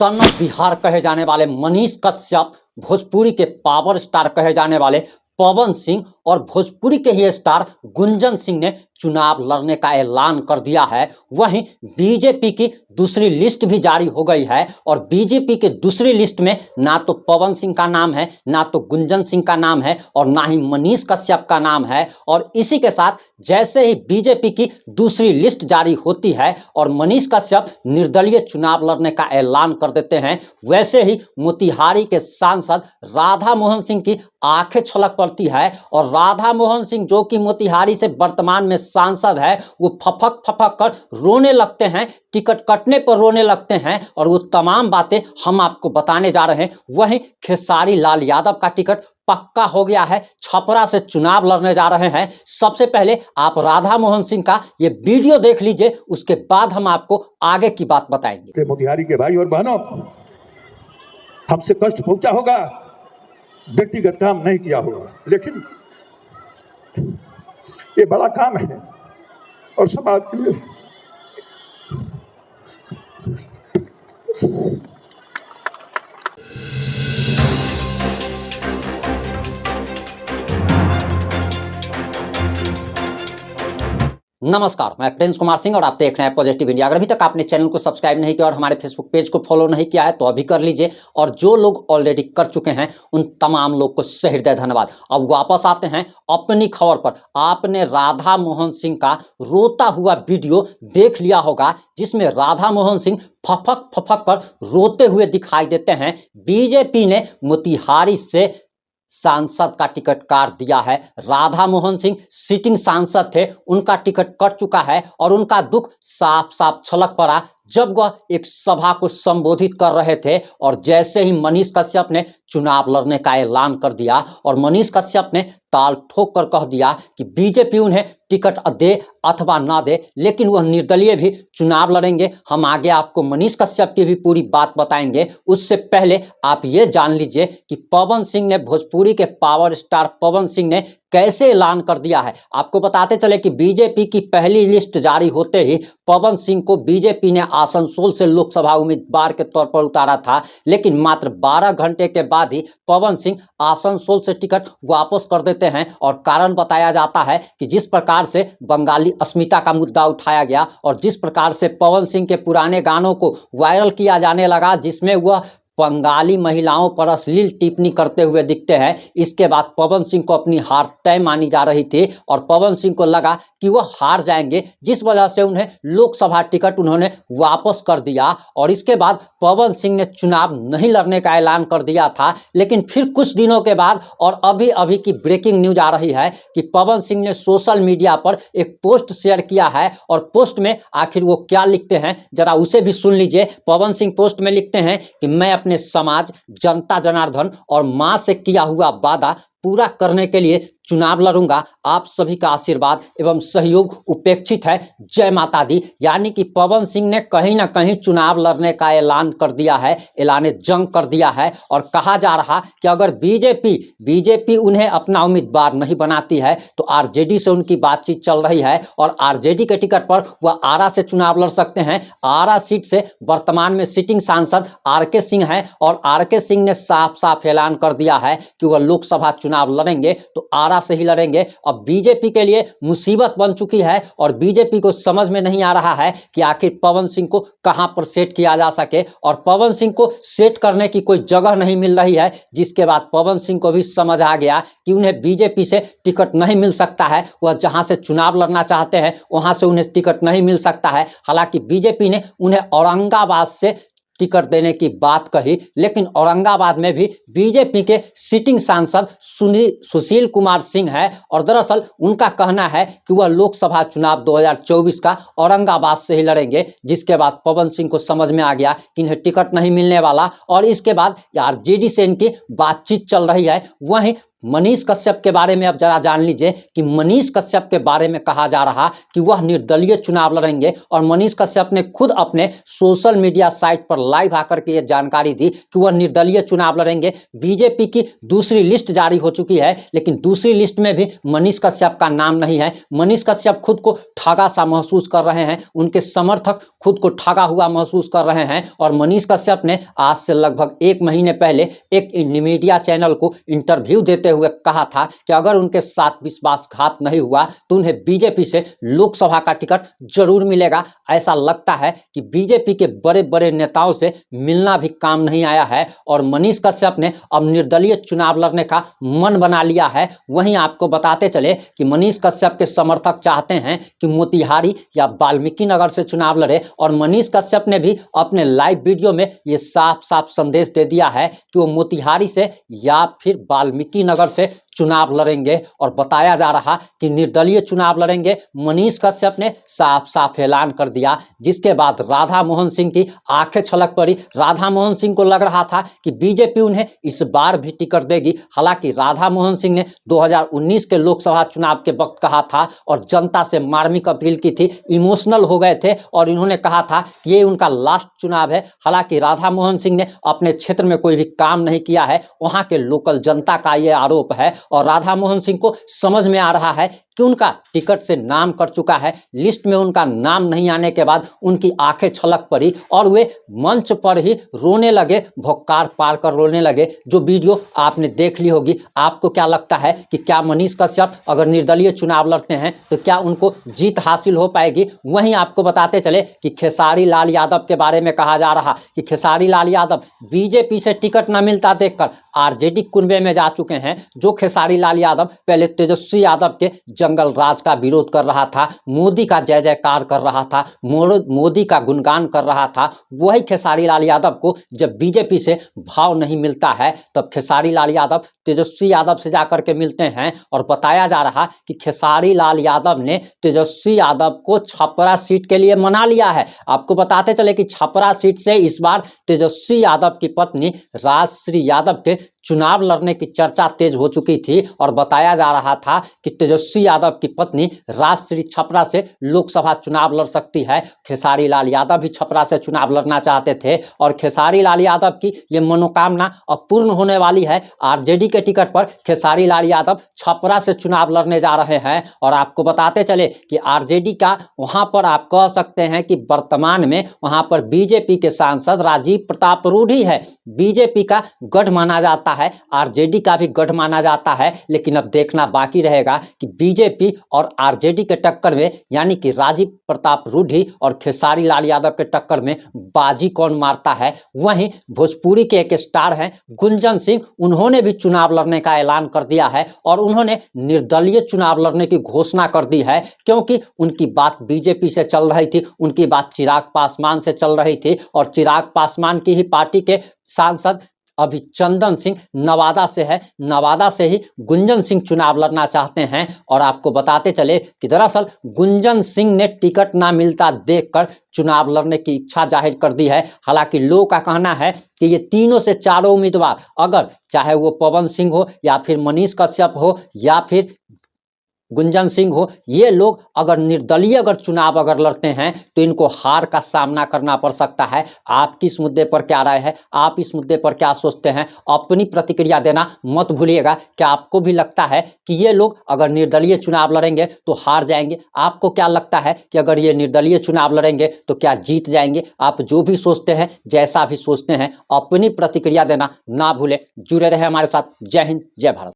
Son of Bihar कहे जाने वाले मनीष कश्यप, भोजपुरी के पावर स्टार कहे जाने वाले पवन सिंह और भोजपुरी के ही स्टार गुंजन सिंह ने चुनाव लड़ने का ऐलान कर दिया है। वहीं बीजेपी की दूसरी लिस्ट भी जारी हो गई है और बीजेपी के दूसरी लिस्ट में ना तो पवन सिंह का नाम है, ना तो गुंजन सिंह का नाम है और ना ही मनीष कश्यप का नाम है। और इसी के साथ जैसे ही बीजेपी की दूसरी लिस्ट जारी होती है और मनीष कश्यप निर्दलीय चुनाव लड़ने का ऐलान कर देते हैं, वैसे ही मोतिहारी के सांसद राधा मोहन सिंह की आंखें छलक पड़ती है। और राधा मोहन सिंह जो कि मोतिहारी से वर्तमान में सांसद है, वो फपक फपक कर रोने लगते हैं, टिकट कटने पर रोने लगते हैं और वो तमाम बातें हम आपको बताने जा रहे हैं। वहीं खेसारी लाल यादव का टिकट पक्का हो गया है, छपरा से चुनाव लड़ने जा रहे हैं। सबसे पहले आप राधा मोहन सिंह का ये वीडियो देख लीजिए, उसके बाद हम आपको आगे की बात बताएंगे। मोतिहारी के भाई और बहनों, हमसे कष्ट पहुंचा होगा, व्यक्तिगत काम नहीं किया होगा, लेकिन ये बड़ा काम है और समाज के लिए नमस्कार, मैं प्रिंस कुमार सिंह और आप देख रहे हैं पॉजिटिव इंडिया। अगर अभी तक आपने चैनल को सब्सक्राइब नहीं किया और हमारे फेसबुक पेज को फॉलो नहीं किया है तो अभी कर लीजिए, और जो लोग ऑलरेडी कर चुके हैं उन तमाम लोग को सहृदय धन्यवाद। अब वापस आते हैं अपनी खबर पर। आपने राधा मोहन सिंह का रोता हुआ वीडियो देख लिया होगा, जिसमें राधा मोहन सिंह फफक फफक कर रोते हुए दिखाई देते हैं। बीजेपी ने मोतिहारी से सांसद का टिकट काट दिया है। राधा मोहन सिंह सिटिंग सांसद थे, उनका टिकट कट चुका है और उनका दुख साफ साफ छलक पड़ा जब वह एक सभा को संबोधित कर रहे थे। और जैसे ही मनीष कश्यप ने चुनाव लड़ने का ऐलान कर दिया और मनीष कश्यप ने ताल ठोक कर कह दिया कि बीजेपी उन्हें टिकट दे अथवा ना दे, लेकिन वह निर्दलीय भी चुनाव लड़ेंगे। हम आगे आपको मनीष कश्यप की भी पूरी बात बताएंगे। उससे पहले आप ये जान लीजिए कि पवन सिंह ने, भोजपुरी के पावर स्टार पवन सिंह ने कैसे ऐलान कर दिया है। आपको बताते चले कि बीजेपी की पहली लिस्ट जारी होते ही पवन सिंह को बीजेपी ने आसनसोल से लोकसभा उम्मीदवार के तौर पर उतारा था, लेकिन मात्र 12 घंटे के बाद ही पवन सिंह आसनसोल से टिकट वापस कर देते हैं। और कारण बताया जाता है कि जिस प्रकार से बंगाली अस्मिता का मुद्दा उठाया गया और जिस प्रकार से पवन सिंह के पुराने गानों को वायरल किया जाने लगा, जिसमें वह बंगाली महिलाओं पर अश्लील टिप्पणी करते हुए दिखते हैं, इसके बाद पवन सिंह को अपनी हार तय मानी जा रही थी और पवन सिंह को लगा कि वह हार जाएंगे, जिस वजह से उन्हें लोकसभा टिकट उन्होंने वापस कर दिया। और इसके बाद पवन सिंह ने चुनाव नहीं लड़ने का ऐलान कर दिया था। लेकिन फिर कुछ दिनों के बाद और अभी अभी की ब्रेकिंग न्यूज आ रही है कि पवन सिंह ने सोशल मीडिया पर एक पोस्ट शेयर किया है और पोस्ट में आखिर वो क्या लिखते हैं जरा उसे भी सुन लीजिए। पवन सिंह पोस्ट में लिखते हैं कि मैं अपने समाज, जनता जनार्दन और मां से किया हुआ वादा पूरा करने के लिए चुनाव लड़ूंगा। आप सभी का आशीर्वाद एवं सहयोग उपेक्षित है। जय माता दी। यानी कि पवन सिंह ने कहीं ना कहीं चुनाव लड़ने का ऐलान कर दिया है, ऐलान जंग कर दिया है। और कहा जा रहा कि अगर बीजेपी उन्हें अपना उम्मीदवार नहीं बनाती है तो आरजेडी से उनकी बातचीत चल रही है और आरजेडी के टिकट पर वह आरा से चुनाव लड़ सकते हैं। आरा सीट से वर्तमान में सिटिंग सांसद आरके सिंह है और आरके सिंह ने साफ साफ ऐलान कर दिया है कि वह लोकसभा चुनाव लड़ेंगे तो आरा से ही लड़ेंगे। अब बीजेपी के लिए मुसीबत बन चुकी है और बीजेपी को समझ में नहीं आ रहा है कि आखिर पवन सिंह को कहां पर सेट किया जा सके, और पवन सिंह को सेट करने की कोई जगह नहीं मिल रही है। जिसके बाद पवन सिंह को भी समझ आ गया कि उन्हें बीजेपी से टिकट नहीं मिल सकता है। वह जहां से चुनाव लड़ना चाहते हैं वहां से उन्हें टिकट नहीं मिल सकता है। हालांकि बीजेपी ने उन्हें औरंगाबाद से टिकट देने की बात कही, लेकिन औरंगाबाद में भी बीजेपी के सिटिंग सांसद सुशील कुमार सिंह है और दरअसल उनका कहना है कि वह लोकसभा चुनाव 2024 का औरंगाबाद से ही लड़ेंगे। जिसके बाद पवन सिंह को समझ में आ गया कि इन्हें टिकट नहीं मिलने वाला और इसके बाद आरजेडी से इनकी बातचीत चल रही है। वहीं मनीष कश्यप के बारे में अब जरा जान लीजिए कि मनीष कश्यप के बारे में कहा जा रहा कि वह निर्दलीय चुनाव लड़ेंगे और मनीष कश्यप ने खुद अपने सोशल मीडिया साइट पर लाइव आकर के यह जानकारी दी कि वह निर्दलीय चुनाव लड़ेंगे। बीजेपी की दूसरी लिस्ट जारी हो चुकी है, लेकिन दूसरी लिस्ट में भी मनीष कश्यप का नाम नहीं है। मनीष कश्यप खुद को ठगा सा महसूस कर रहे हैं, उनके समर्थक खुद को ठगा हुआ महसूस कर रहे हैं और मनीष कश्यप ने आज से लगभग 1 महीने पहले एक मीडिया चैनल को इंटरव्यू देते हुए कहा था कि अगर उनके साथ विश्वासघात नहीं हुआ तो उन्हें बीजेपी से लोकसभा का टिकट जरूर मिलेगा। ऐसा लगता है कि बीजेपी के बड़े बड़े नेताओं से मिलना भी काम नहीं आया है और मनीष कश्यप ने अब निर्दलीय चुनाव लड़ने का मन बना लिया है। वहीं आपको बताते चले कि मनीष कश्यप के समर्थक चाहते हैं कि मोतिहारी या वाल्मीकि नगर से चुनाव लड़े और मनीष कश्यप ने भी अपने लाइव वीडियो में यह साफ साफ संदेश दे दिया है कि वो मोतिहारी से या फिर वाल्मीकि नगर से चुनाव लड़ेंगे और बताया जा रहा कि निर्दलीय चुनाव लड़ेंगे। मनीष कश्यप ने साफ साफ ऐलान कर दिया, जिसके बाद राधा मोहन सिंह की आंखें छलक पड़ी। राधा मोहन सिंह को लग रहा था कि बीजेपी उन्हें इस बार भी टिकट देगी। हालांकि राधा मोहन सिंह ने 2019 के लोकसभा चुनाव के वक्त कहा था और जनता से मार्मिक अपील की थी, इमोशनल हो गए थे और इन्होंने कहा था कि ये उनका लास्ट चुनाव है। हालांकि राधा मोहन सिंह ने अपने क्षेत्र में कोई भी काम नहीं किया है, वहां के लोकल जनता का ये आरोप है और राधा मोहन सिंह को समझ में आ रहा है कि उनका टिकट से नाम कट चुका है। लिस्ट में उनका नाम नहीं आने के बाद उनकी आंखें छलक पड़ी और वे मंच पर ही रोने लगे, भौकाल पार कर रोने लगे, जो वीडियो आपने देख ली होगी। आपको क्या लगता है कि क्या मनीष कश्यप अगर निर्दलीय चुनाव लड़ते हैं तो क्या उनको जीत हासिल हो पाएगी? वहीं आपको बताते चले कि खेसारी लाल यादव के बारे में कहा जा रहा कि खेसारी लाल यादव बीजेपी से टिकट न मिलता देखकर आरजेडी कुनबे में जा चुके हैं। जो खेसारी लाल यादव पहले तेजस्वी यादव के जंगल राज का विरोध कर रहा था, मोदी का जय जयकार कर रहा था, मोदी का गुणगान कर रहा था, वही खेसारी लाल यादव को जब बीजेपी से भाव नहीं मिलता है तब खेसारी लाल यादव तेजस्वी यादव से जाकर के मिलते हैं और बताया जा रहा कि खेसारी लाल यादव ने तेजस्वी यादव को छपरा सीट के लिए मना लिया है। आपको बताते चले कि छपरा सीट से इस बार तेजस्वी यादव की पत्नी राजश्री यादव के चुनाव लड़ने की चर्चा तेज हो चुकी थी और बताया जा रहा था कि तेजस्वी यादव की पत्नी राजश्री छपरा से लोकसभा चुनाव लड़ सकती है। खेसारी लाल यादव भी छपरा से चुनाव लड़ना चाहते थे और खेसारी लाल यादव की ये मनोकामना अब पूर्ण होने वाली है। आरजेडी के टिकट पर खेसारी लाल यादव छपरा से चुनाव लड़ने जा रहे हैं और आपको बताते चले कि आरजेडी का वहां पर आप कह सकते हैं कि वर्तमान में वहां पर बीजेपी के सांसद राजीव प्रताप रूढ़ी है। बीजेपी का गढ़ माना जाता है, आरजेडी का भी गढ़ माना जाता है, लेकिन अब देखना बाकी रहेगा कि बीजेपी और आरजेडी के टक्कर में यानी कि राजीव प्रताप रूढ़ी और खेसारी लाल यादव के टक्कर में बाजी कौन मारता है। वहीं भोजपुरी के एक स्टार हैं गुंजन सिंह, उन्होंने भी चुनाव लड़ने का ऐलान कर दिया है और उन्होंने निर्दलीय चुनाव लड़ने की घोषणा कर दी है, क्योंकि उनकी बात बीजेपी से चल रही थी, उनकी बात चिराग पासवान से चल रही थी और चिराग पासवान की ही पार्टी के सांसद अभी चंदन सिंह नवादा से है, नवादा से ही गुंजन सिंह चुनाव लड़ना चाहते हैं। और आपको बताते चले कि दरअसल गुंजन सिंह ने टिकट ना मिलता देखकर चुनाव लड़ने की इच्छा जाहिर कर दी है। हालांकि लोगों का कहना है कि ये तीनों से चारों उम्मीदवार, अगर चाहे वो पवन सिंह हो या फिर मनीष कश्यप हो या फिर गुंजन सिंह हो, ये लोग अगर निर्दलीय अगर चुनाव अगर लड़ते हैं तो इनको हार का सामना करना पड़ सकता है। आपकी इस मुद्दे पर क्या राय है? आप इस मुद्दे पर क्या सोचते हैं? अपनी प्रतिक्रिया देना मत भूलिएगा। क्या आपको भी लगता है कि ये लोग अगर निर्दलीय चुनाव लड़ेंगे तो हार जाएंगे? आपको क्या लगता है कि अगर ये निर्दलीय चुनाव लड़ेंगे तो क्या जीत जाएंगे? आप जो भी सोचते हैं, जैसा भी सोचते हैं, अपनी प्रतिक्रिया देना ना भूलें। जुड़े रहे हमारे साथ। जय हिंद, जय भारत।